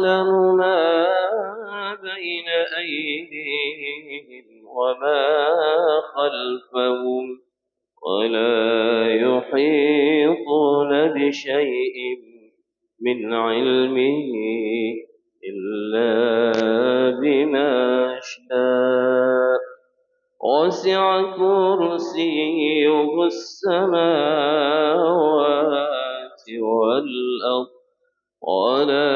يعلم ما بين أيديهم وما خلفهم ولا يحيطون بشيء من علمه إلا بما شاء وسع كرسيه السماوات والأرض ولا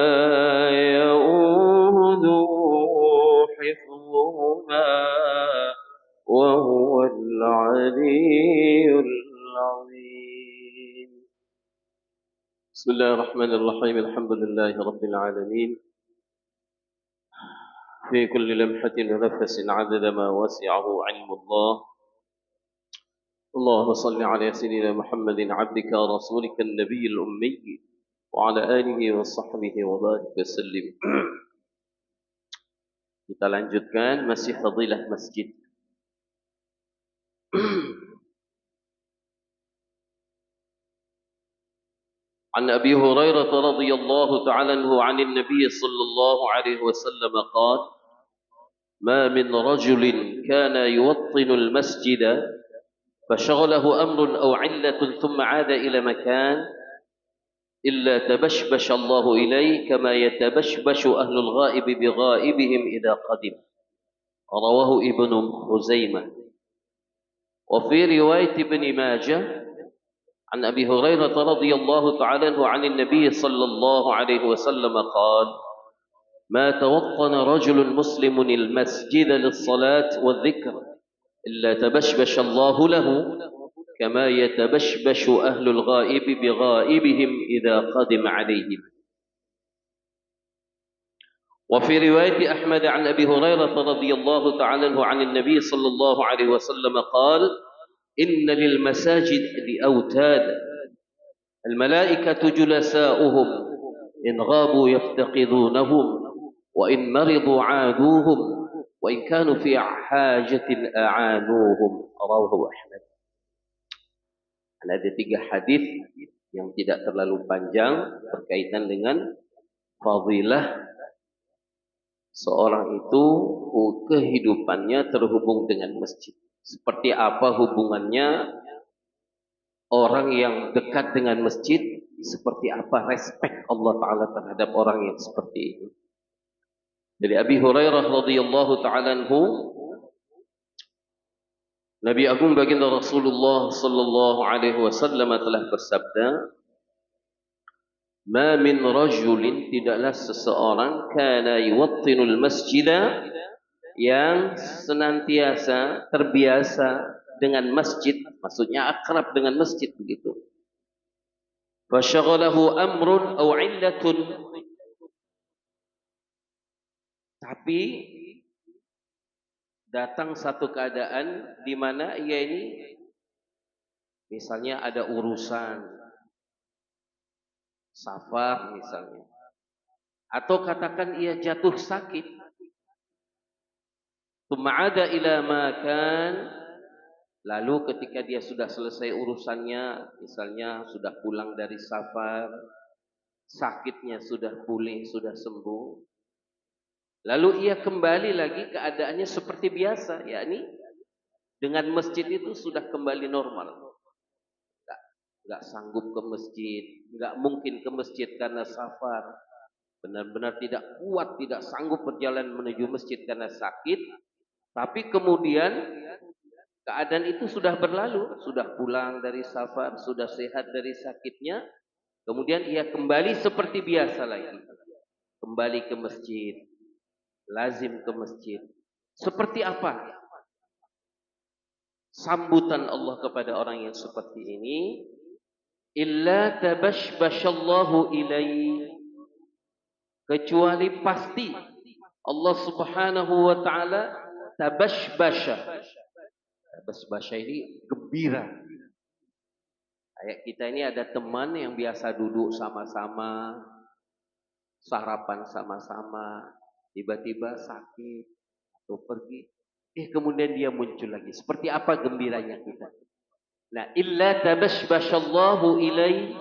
يؤوده حفظهما وهو العلي العظيم. بسم الله الرحمن الرحيم. الحمد لله رب العالمين في كل لمحة ونفس عدد ما وسعه علم الله. اللهم صل على سيدنا محمد عبدك ورسولك النبي الأمي وعلى آله وصحبه وبارك وسلم. Kita lanjutkan masih fadilah masjid. عن أبي هريرة رضي الله تعالى عنه عن النبي صلى الله عليه وسلم قال: ما من رجل كان يوطن المسجد فشغله أمر أو علة ثم عاد إلى مكان إلا تبشبش الله إليه كما يتبشبش أهل الغائب بغائبهم إذا قدم. رواه ابن خزيمة. وفي رواية ابن ماجه عن أبي هريرة رضي الله تعالى عنه عن النبي صلى الله عليه وسلم قال: ما توطن رجل مسلم المسجد للصلاة والذكر إلا تبشبش الله له كما يتبشبش أهل الغائب بغائبهم إذا قدم عليهم. وفي رواية أحمد عن أبي هريرة رضي الله تعالى عنه عن النبي صلى الله عليه وسلم قال: إن للمساجد لأوتاد الملائكة جلساؤهم إن غابوا يفتقدونهم وإن مرضوا عادوهم وإن كانوا في حاجة أعانوهم. رواه أحمد. Ada 3 hadis yang tidak terlalu panjang berkaitan dengan fadilah seorang itu kehidupannya terhubung dengan masjid. Seperti apa hubungannya orang yang dekat dengan masjid, seperti apa respek Allah Ta'ala terhadap orang yang seperti ini. Dari Abi Hurairah radhiyallahu ta'ala anhu, Nabi Agung baginda Rasulullah sallallahu alaihi wasallam telah bersabda, "Ma min rajulin," tidaklah seseorang, kana yuwattinul masjida, yang senantiasa terbiasa dengan masjid, maksudnya akrab dengan masjid begitu. Fasyaghalahu amrun aw illatun, tapi datang satu keadaan di mana ia ini misalnya ada urusan safar misalnya, atau katakan ia jatuh sakit, tsumma ila makan, lalu ketika dia sudah selesai urusannya, misalnya sudah pulang dari safar, sakitnya sudah pulih, sudah sembuh, lalu ia kembali lagi keadaannya seperti biasa, yakni dengan masjid itu sudah kembali normal. Enggak sanggup ke masjid, enggak mungkin ke masjid karena safar, benar-benar tidak kuat, tidak sanggup berjalan menuju masjid karena sakit, tapi kemudian keadaan itu sudah berlalu, sudah pulang dari safar, sudah sehat dari sakitnya, kemudian ia kembali seperti biasa lagi, kembali ke masjid, lazim ke masjid. Seperti apa sambutan Allah kepada orang yang seperti ini? Illa tabashbashallahu ilaihi, kecuali pasti Allah Subhanahu wa taala tabashbasha. Tabashbasha ini gembira. Kayak kita ini ada teman yang biasa duduk sama-sama, sarapan sama-sama, tiba-tiba sakit atau pergi, kemudian dia muncul lagi. Seperti apa gembiranya kita? Nah, illa tabashbashallahu ilaihi,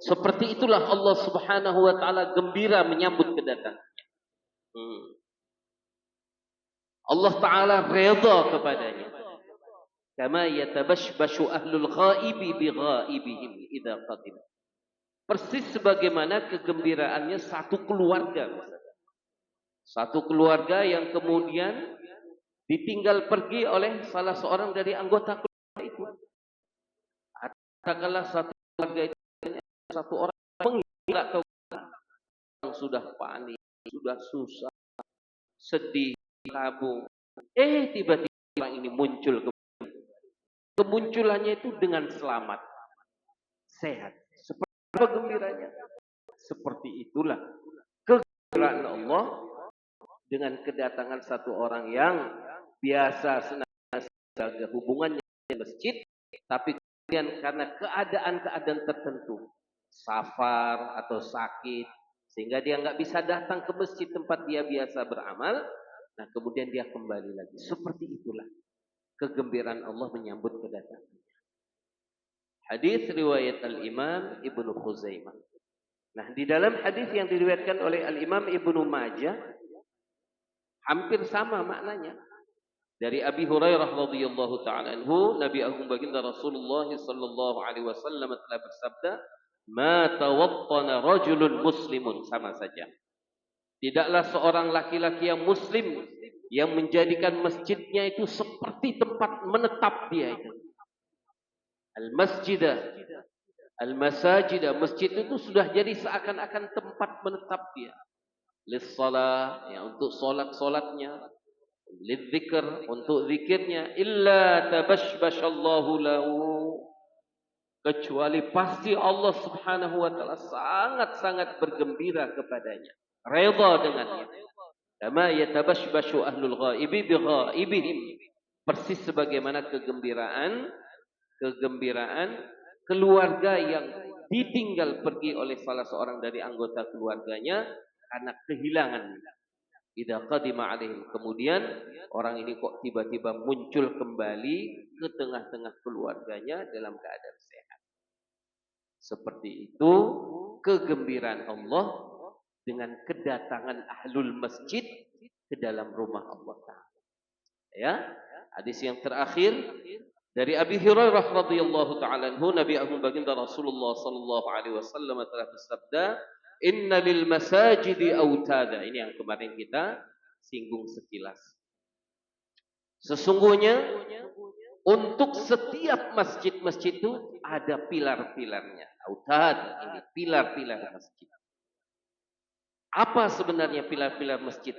Seperti itulah Allah Subhanahu wa taala gembira menyambut kedatangan. Allah taala redha kepadanya. Kama yatabashbashu ahlul ghaibi bi ghaibihim idza qadim. Persis sebagaimana kegembiraannya satu keluarga. Satu keluarga yang kemudian ditinggal pergi oleh salah seorang dari anggota keluarga itu. Katakanlah satu keluarga itu satu orang mengira yang sudah panik, sudah susah, sedih, kabung. Tiba-tiba orang ini muncul. Kemunculannya itu dengan selamat, sehat. Seperti apa gembiranya? Seperti itulah kegembiraan Allah dengan kedatangan satu orang yang biasa senantiasa hubungannya dengan masjid, tapi kemudian karena keadaan-keadaan tertentu, safar atau sakit, sehingga dia nggak bisa datang ke masjid tempat dia biasa beramal, nah kemudian dia kembali lagi. Seperti itulah kegembiraan Allah menyambut kedatangan. Hadis riwayat Al-Imam Ibnu Khuzaimah. Nah, di dalam hadis yang diriwayatkan oleh Al-Imam Ibnu Majah hampir sama maknanya. Dari Abi Hurairah radhiyallahu taala anhu, Nabi Agung Baginda Rasulullah sallallahu alaihi wasallam telah bersabda, "Ma tawattana rajulun muslimun," sama saja. Tidaklah seorang laki-laki yang muslim yang menjadikan masjidnya itu seperti tempat menetap dia itu. Al-masjidah, masjid itu sudah jadi seakan-akan tempat menetap dia. Lis-shalah, ya, untuk solatnya, lidzikr, untuk zikirnya, illa tabashbashallahu lahu, kecuali pasti Allah Subhanahu wa taala sangat-sangat bergembira kepadanya, redha dengannya. Kama yatabashbashu ahlul ghaibi bi ghaibihim, persis sebagaimana kegembiraan keluarga yang ditinggal pergi oleh salah seorang dari anggota keluarganya karena kehilangan. Idza qadima alaihim, kemudian orang ini kok tiba-tiba muncul kembali ke tengah-tengah keluarganya dalam keadaan sehat. Seperti itu kegembiraan Allah dengan kedatangan ahlul masjid ke dalam rumah Allah Ta'ala. Ya, hadis yang terakhir dari Abi Hurairah radhiyallahu taala anhu, Nabi Agung Baginda Rasulullah sallallahu alaihi wasallam telah bersabda, "Inna lil masajidi autada." Ini yang kemarin kita singgung sekilas. Sesungguhnya untuk setiap masjid-masjid itu ada pilar-pilarnya. Autad, ini pilar-pilar masjid. Apa sebenarnya pilar-pilar masjid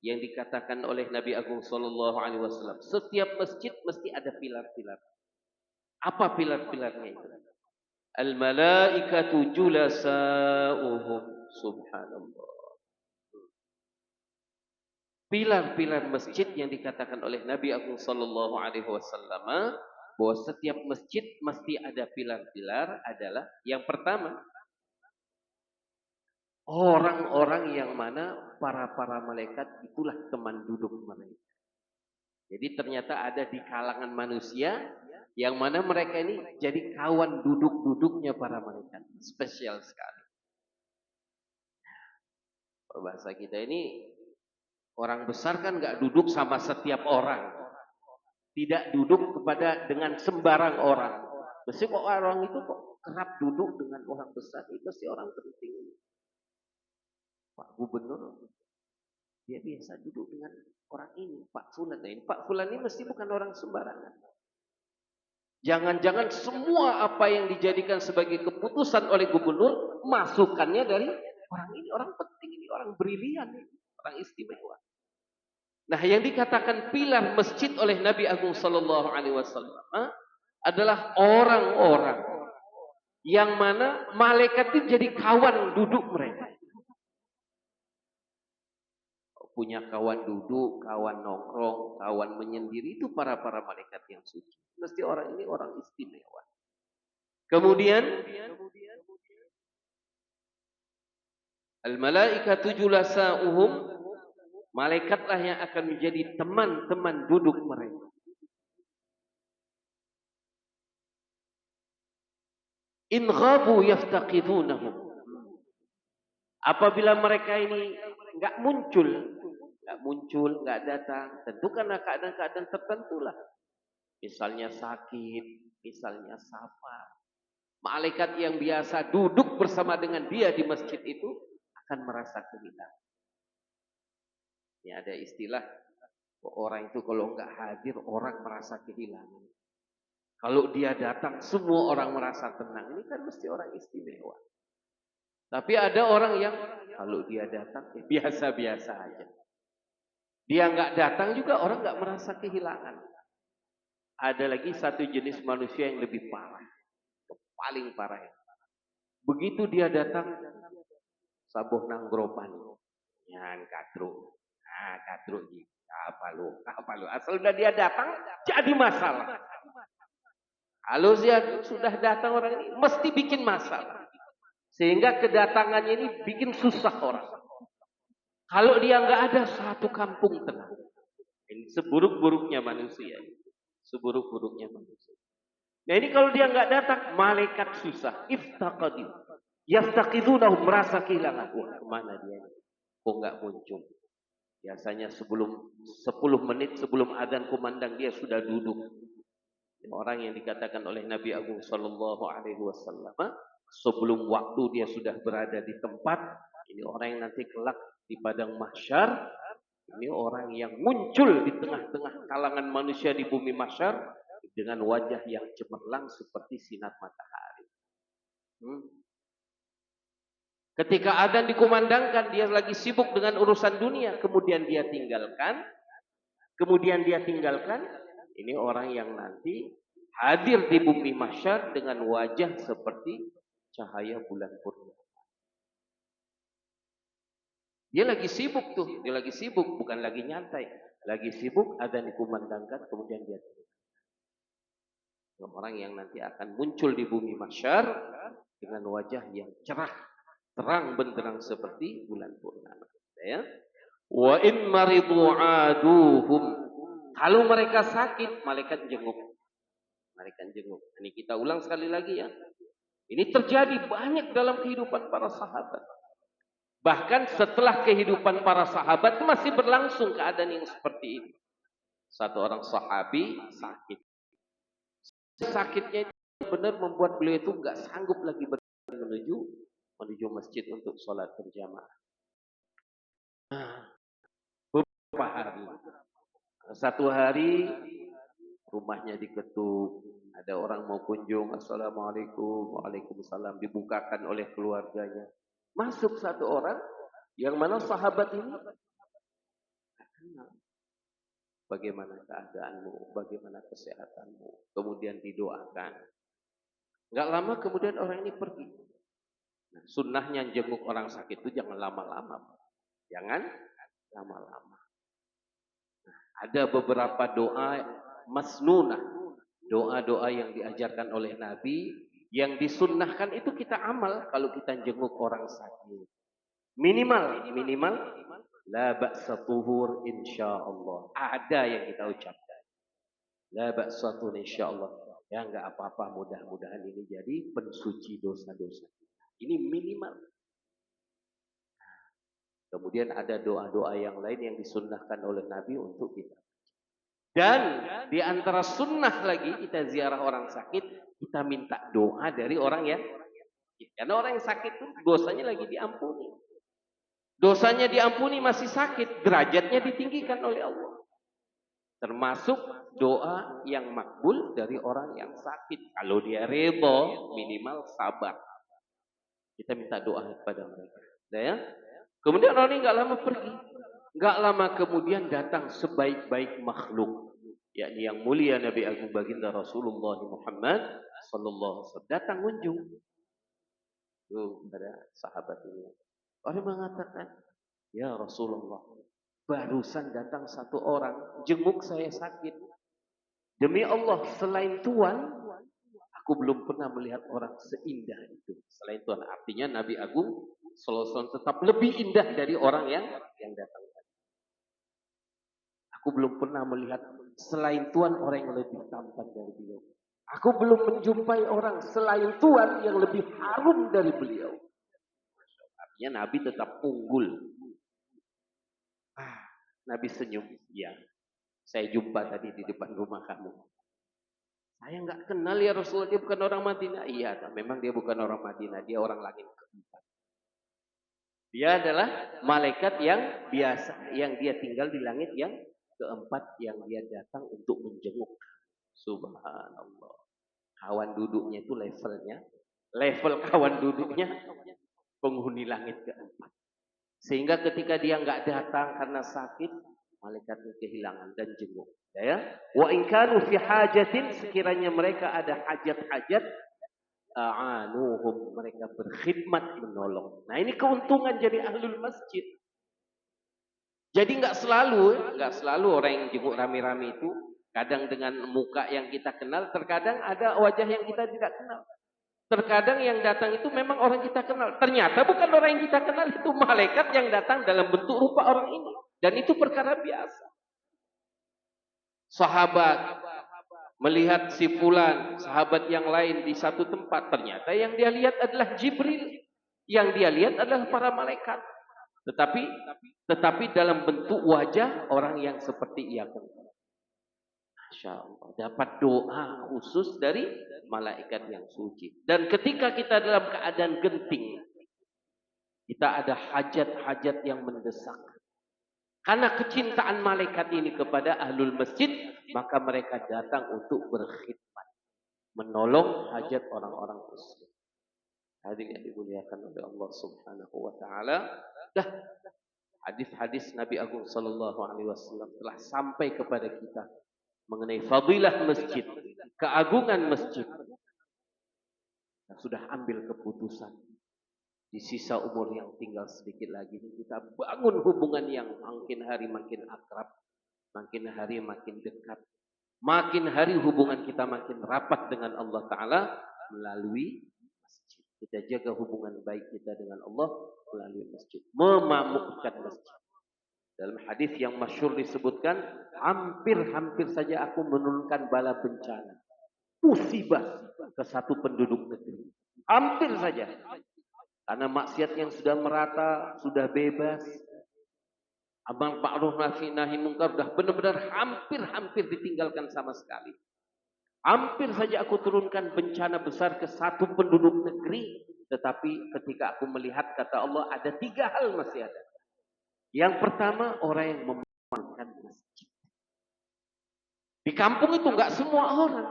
yang dikatakan oleh Nabi Agung sallallahu alaihi wasallam? Setiap masjid mesti ada pilar-pilar. Apa pilar-pilarnya itu? Al-malaikatu julasa'uhum, subhanallah. Pilar-pilar masjid yang dikatakan oleh Nabi Agung sallallahu alaihi wasallam bahwa setiap masjid mesti ada pilar-pilar adalah yang pertama, orang-orang yang mana para malaikat itulah teman duduk mereka. Jadi ternyata ada di kalangan manusia yang mana mereka ini jadi kawan duduk-duduknya para malaikat. Spesial sekali. Bahasa kita ini, orang besar kan nggak duduk sama setiap orang. Tidak duduk dengan sembarang orang. Mesti kok orang itu kok kerap duduk dengan orang besar, itu pasti orang penting. Pak Gubernur, dia biasa duduk dengan orang ini, Pak Fulan. Nah, Pak Fulan ini mesti bukan orang sembarangan. Jangan-jangan semua apa yang dijadikan sebagai keputusan oleh gubernur, masukannya dari orang ini, orang penting ini, orang brilian, orang istimewa. Nah, yang dikatakan pilar masjid oleh Nabi Agung sallallahu alaihi wasallam adalah orang-orang yang mana malaikat itu jadi kawan duduk mereka. Punya kawan duduk, kawan nongkrong, kawan menyendiri, itu para malaikat yang suci. Mesti orang ini orang istimewa. Kemudian al-malaikatu julasa'uhum, malaikatlah yang akan menjadi teman-teman duduk mereka. In ghabu yaftaqidunahum. Apabila mereka ini enggak muncul, enggak datang, tentu karena keadaan-keadaan tertentu lah. Misalnya sakit, misalnya safar. Malaikat yang biasa duduk bersama dengan dia di masjid itu akan merasa kehilangan. Ini ada istilah, orang itu kalau enggak hadir, orang merasa kehilangan. Kalau dia datang, semua orang merasa tenang. Ini kan mesti orang istimewa. Tapi ada orang yang kalau dia datang, biasa-biasa aja. Dia enggak datang juga orang enggak merasa kehilangan. Ada lagi satu jenis manusia yang lebih parah. Paling parah. Begitu dia datang, sabuh nang gropan. Yan kadru. Nah, kadru gitu. Apa lu? Asal udah dia datang, jadi masalah. Kalau dia sudah datang orang ini, mesti bikin masalah. Sehingga kedatangannya ini bikin susah orang. Kalau dia nggak ada, satu kampung tenang. Ini seburuk-buruknya manusia. Seburuk-buruknya manusia. Nah ini kalau dia nggak datang, malaikat susah. Iftaqadu. Yaftaqidunahum, merasa kehilangan. Wah, kemana dia? Kok nggak muncul? Biasanya sebelum 10 menit sebelum adzan kumandang dia sudah duduk. Orang yang dikatakan oleh Nabi Agung Sallallahu Alaihi Wasallam, sebelum waktu dia sudah berada di tempat. Ini orang yang nanti kelak di padang mahsyar. Ini orang yang muncul di tengah-tengah kalangan manusia di bumi mahsyar dengan wajah yang cemerlang seperti sinar matahari. Ketika adzan dikumandangkan, dia lagi sibuk dengan urusan dunia, kemudian dia tinggalkan. Ini orang yang nanti hadir di bumi mahsyar dengan wajah seperti cahaya bulan purnama. Dia lagi sibuk tuh, bukan lagi nyantai. Lagi sibuk, adzan dikumandangkan, kemudian dia tinggalkan. Orang yang nanti akan muncul di bumi mahsyar dengan wajah yang cerah, terang benderang seperti bulan purnama. Ya. Wa in maridu aduhum. Kalau mereka sakit, malaikat jenguk. Ini kita ulang sekali lagi ya. Ini terjadi banyak dalam kehidupan para sahabat. Bahkan setelah kehidupan para sahabat masih berlangsung keadaan yang seperti ini. Satu orang sahabi sakit. Sakitnya itu benar membuat beliau itu enggak sanggup lagi menuju masjid untuk sholat berjamaah. Beberapa hari. Satu hari rumahnya diketuk. Ada orang mau kunjung. Assalamualaikum. Waalaikumsalam. Dibukakan oleh keluarganya. Masuk satu orang. Yang mana sahabat ini. Bagaimana keadaanmu? Bagaimana kesehatanmu? Kemudian didoakan. Enggak lama kemudian orang ini pergi. Nah, sunnahnya jenguk orang sakit itu jangan lama-lama. Jangan lama-lama. Nah, ada beberapa doa masnunah. Doa-doa yang diajarkan oleh Nabi. Yang disunnahkan itu kita amal kalau kita jenguk orang sakit. Minimal. La ba'sa tuhur insyaallah. Ada yang kita ucapkan. La ba'sa tuhur insyaallah. Ya enggak apa-apa, mudah-mudahan ini jadi pensuci dosa-dosa. Ini minimal. Kemudian ada doa-doa yang lain yang disunnahkan oleh Nabi untuk kita. Dan di antara sunnah lagi kita ziarah orang sakit, kita minta doa dari orang yang sakit. Karena orang yang sakit itu dosanya lagi diampuni. Dosanya diampuni masih sakit, derajatnya ditinggikan oleh Allah. Termasuk doa yang makbul dari orang yang sakit. Kalau dia redha, minimal sabar. Kita minta doa kepada mereka. Ya? Kemudian orang ini enggak lama pergi. Enggak lama kemudian datang sebaik-baik makhluk. Yakni yang mulia Nabi Agung Baginda Rasulullah Muhammad sallallahu alaihi wasallam datang kunjung. Kepada sahabat ini. Orang mengatakan, ya Rasulullah, barusan datang satu orang, jenguk saya sakit. Demi Allah, selain Tuhan, aku belum pernah melihat orang seindah itu. Selain Tuhan, artinya Nabi Agung sallallahu alaihi wasallam tetap lebih indah dari orang yang datang. Aku belum pernah melihat selain Tuhan orang yang lebih tampan dari beliau. Aku belum menjumpai orang selain Tuhan yang lebih harum dari beliau. Artinya Nabi tetap unggul. Nabi senyum. Ya, saya jumpa tadi di depan rumah kamu. Saya nggak kenal ya Rasulullah, dia bukan orang Madinah. Iya, memang dia bukan orang Madinah, dia orang langit keempat. Dia adalah malaikat yang biasa, yang dia tinggal di langit yang keempat, yang dia datang untuk menjenguk. Subhanallah. Kawan duduknya itu level kawan duduknya penghuni langit keempat. Sehingga ketika dia nggak datang karena sakit, malaikatnya kehilangan dan jenguk. Ya, wa in kanu fi hajatin, sekiranya mereka ada hajat-hajat, a'anuhum, mereka berkhidmat menolong. Nah, ini keuntungan jadi ahlul masjid. Jadi nggak selalu orang yang jenguk rame-rame itu kadang dengan muka yang kita kenal, terkadang ada wajah yang kita tidak kenal. Terkadang yang datang itu memang orang kita kenal. Ternyata bukan orang yang kita kenal, itu malaikat yang datang dalam bentuk rupa orang ini. Dan itu perkara biasa. Sahabat melihat si fulan, sahabat yang lain di satu tempat. Ternyata yang dia lihat adalah Jibril. Yang dia lihat adalah para malaikat. Tetapi dalam bentuk wajah orang yang seperti ia kenal. Masya Allah, dapat doa khusus dari malaikat yang suci. Dan ketika kita dalam keadaan genting, kita ada hajat-hajat yang mendesak. Karena kecintaan malaikat ini kepada ahlul masjid, maka mereka datang untuk berkhidmat, menolong hajat orang-orang muslim. Hadirin yang dimuliakan oleh Allah Subhanahu wa taala. Dah hadis-hadis Nabi Agung sallallahu alaihi wasallam telah sampai kepada kita mengenai fadilah masjid, keagungan masjid. Kita sudah ambil keputusan. Di sisa umur yang tinggal sedikit lagi, kita bangun hubungan yang makin hari makin akrab, makin hari makin dekat. Makin hari hubungan kita makin rapat dengan Allah Ta'ala melalui masjid. Kita jaga hubungan baik kita dengan Allah melalui masjid. Memamukkan masjid. Dalam hadis yang masyhur disebutkan, hampir saja aku menurunkan bala bencana, musibah ke satu penduduk negeri. Hampir saja. Karena maksiat yang sudah merata, sudah bebas. Amar ma'ruf nahi mungkar sudah benar-benar hampir ditinggalkan sama sekali. Hampir saja aku turunkan bencana besar ke satu penduduk negeri. Tetapi ketika aku melihat, kata Allah, ada 3 hal masih ada. Yang pertama, orang yang memakamkan masjid. Di kampung itu enggak semua orang.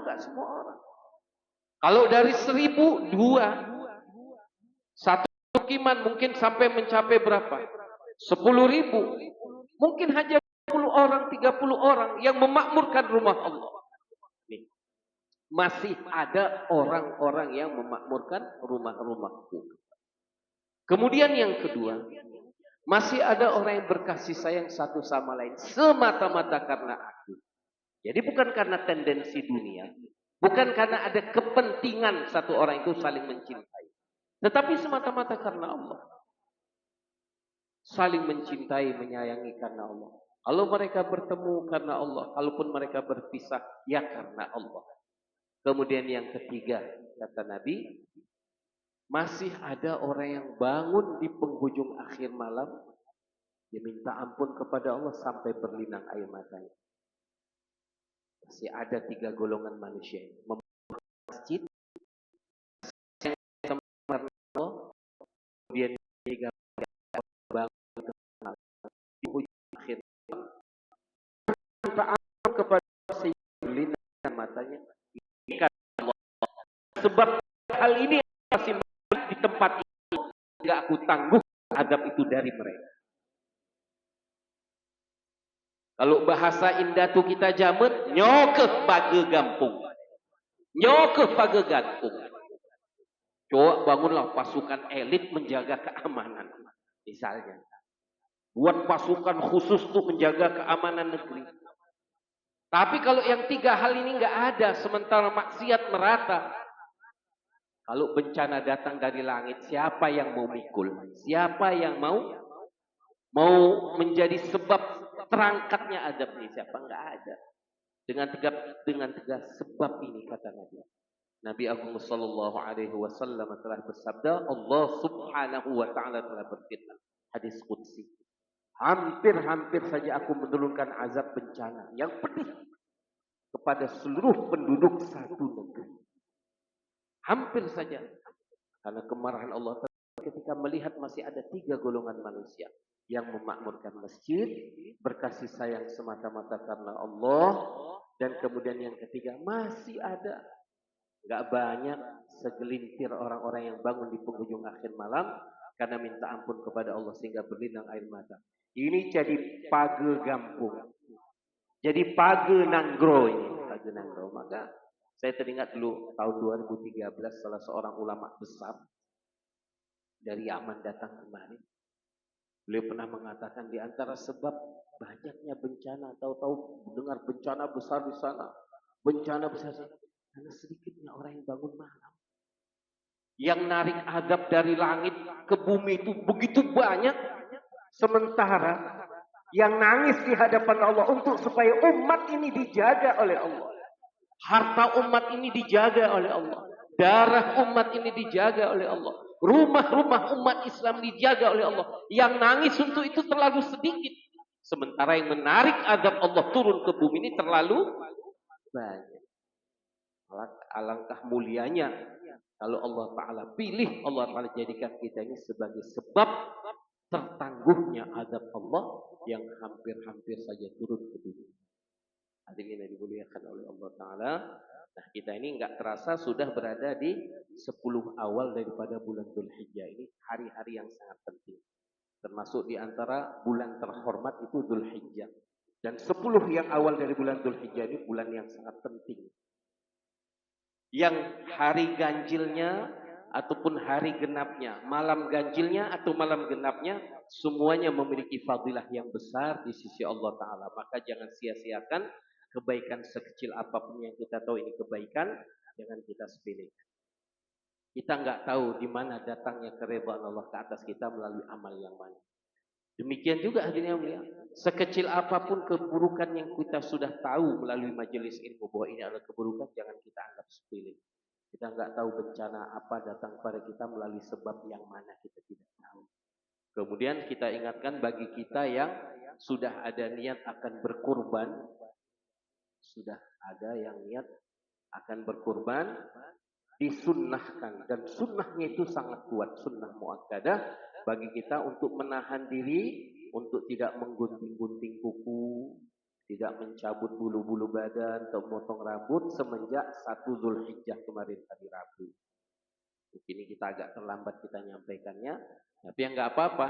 Kalau dari 1000, 2. Satu mukiman mungkin sampai mencapai berapa? 10.000. Mungkin hanya 20 orang, 30 orang yang memakmurkan rumah Allah. Nih. Masih ada orang-orang yang memakmurkan rumah-rumahku. Kemudian yang kedua, masih ada orang yang berkasih sayang satu sama lain semata-mata karena aku. Jadi bukan karena tendensi dunia, bukan karena ada kepentingan satu orang itu saling mencintai, tetapi semata-mata karena Allah. Saling mencintai, menyayangi karena Allah. Kalau mereka bertemu karena Allah, kalaupun mereka berpisah, ya karena Allah. Kemudian yang ketiga, kata Nabi, masih ada orang yang bangun di penghujung akhir malam, dia minta ampun kepada Allah sampai berlinang air matanya. Masih ada 3 golongan manusia. Masjid, kemudian 3 bangun di ujung akhir malam, minta ampun kepada Allah sehingga berlinang matanya. Sebab hal ini masih di tempat ini, enggak aku tangguh adab itu dari mereka. Kalau bahasa indah tu kita jamet, nyokeh page gampung. Nyokeh page gantung. Coba bangunlah pasukan elit menjaga keamanan. Misalnya. Buat pasukan khusus tuh menjaga keamanan negeri. Tapi kalau yang 3 hal ini enggak ada, sementara maksiat merata. Kalau bencana datang dari langit, siapa yang mau mikul? Siapa yang mau menjadi sebab terangkatnya adab ini? Siapa? Enggak ada. Dengan tegas sebab ini kata Nabi. Nabi Agung sallallahu alaihi wasallam telah bersabda, Allah Subhanahu wa taala telah berfirman, hadis qudsi. Hampir-hampir saja aku menurunkan azab bencana yang pedih kepada seluruh penduduk satu negeri. Hampir saja. Karena kemarahan Allah ketika melihat masih ada 3 golongan manusia yang memakmurkan masjid, berkasih sayang semata-mata karena Allah, dan kemudian yang ketiga masih ada enggak banyak segelintir orang-orang yang bangun di penghujung akhir malam karena minta ampun kepada Allah sehingga berlinang air mata. Ini jadi page gampung. Jadi page nanggro ini, page nanggro. Maka saya teringat dulu tahun 2013 salah seorang ulama besar dari Yaman datang kemari. Beliau pernah mengatakan di antara sebab banyaknya bencana, tahu-tahu dengar bencana besar di sana, bencana besar karena sedikitnya orang yang bangun malam. Yang narik azab dari langit ke bumi itu begitu banyak, sementara yang nangis di hadapan Allah untuk supaya umat ini dijaga oleh Allah. Harta umat ini dijaga oleh Allah. Darah umat ini dijaga oleh Allah. Rumah-rumah umat Islam dijaga oleh Allah. Yang nangis untuk itu terlalu sedikit. Sementara yang menarik azab Allah turun ke bumi ini terlalu banyak. Alangkah mulianya kalau Allah Ta'ala pilih, Allah Ta'ala jadikan kita ini sebagai sebab tertangguhnya azab Allah yang hampir-hampir saja turun ke bumi. Hadirin yang dimuliakan oleh Allah Ta'ala. Nah, kita ini enggak terasa sudah berada di 10 awal daripada bulan Dzulhijjah. Ini hari-hari yang sangat penting. Termasuk di antara bulan terhormat itu Dzulhijjah. Dan 10 yang awal dari bulan Dzulhijjah ini bulan yang sangat penting. Yang hari ganjilnya ataupun hari genapnya, malam ganjilnya atau malam genapnya, semuanya memiliki fadilah yang besar di sisi Allah Ta'ala. Maka jangan sia-siakan kebaikan sekecil apapun yang kita tahu ini kebaikan, jangan kita sepelekan. Kita enggak tahu di mana datangnya keridhaan Allah ke atas kita melalui amal yang mana. Demikian juga hadirin yang mulia, sekecil apapun keburukan yang kita sudah tahu melalui majelis ilmu bahwa ini adalah keburukan, jangan kita anggap sepele. Kita enggak tahu bencana apa datang pada kita melalui sebab yang mana kita tidak tahu. Kemudian kita ingatkan bagi kita yang sudah ada niat akan berkurban, sudah ada yang niat akan berkurban, disunnahkan, dan sunnahnya itu sangat kuat, sunnah muakkadah bagi kita untuk menahan diri, untuk tidak menggunting-gunting kuku, tidak mencabut bulu-bulu badan atau memotong rambut semenjak 1 Dzulhijjah kemarin tadi Rabu. Ini kita agak terlambat kita nyampaikannya, tapi yang enggak apa-apa.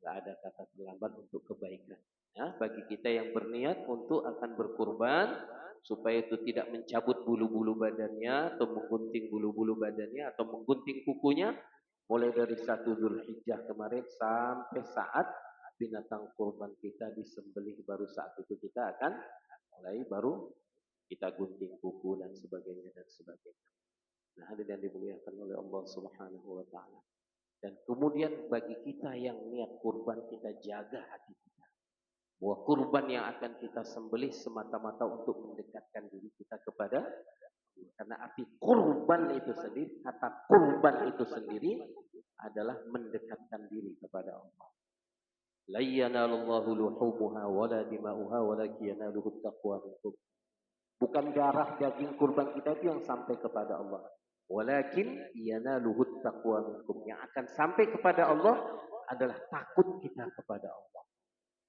Enggak ada kata terlambat untuk kebaikan. Ya, bagi kita yang berniat untuk akan berkurban, supaya itu tidak mencabut bulu-bulu badannya atau menggunting bulu-bulu badannya atau menggunting kukunya, mulai dari 1 Dzulhijjah kemarin sampai saat binatang kurban kita disembelih, baru saat itu kita akan mulai baru kita gunting kuku dan sebagainya dan sebagainya. Nah, hadirin yang dimuliakan oleh Allah Subhanahu wa taala. Dan kemudian bagi kita yang niat kurban, kita jaga hati kita. Bahwa kurban yang akan kita sembelih semata-mata untuk mendekatkan diri kita kepada Allah. Karena arti kurban itu sendiri, kata kurban itu sendiri adalah mendekatkan diri kepada Allah. La yanalullahu luhumuha wala dima'uha walakin yanaluhu taqwa minkum. Bukan darah daging kurban kita itu yang sampai kepada Allah. Walakin yanaluhu taqwa minkum. Yang akan sampai kepada Allah adalah takut kita kepada Allah.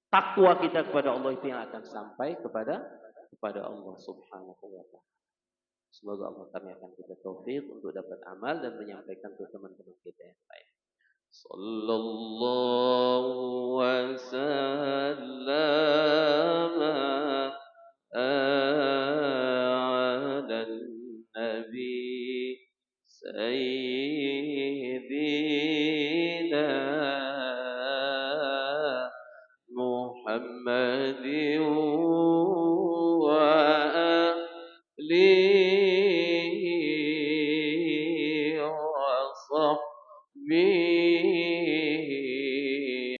Takwa kita kepada Allah itu yang akan sampai kepada Allah Subhanahu wa taala. Semoga Allah kami akan kita taufik untuk dapat amal dan menyampaikan untuk teman-teman kita yang lain. Sallallahu wasallam ala nabi sayyid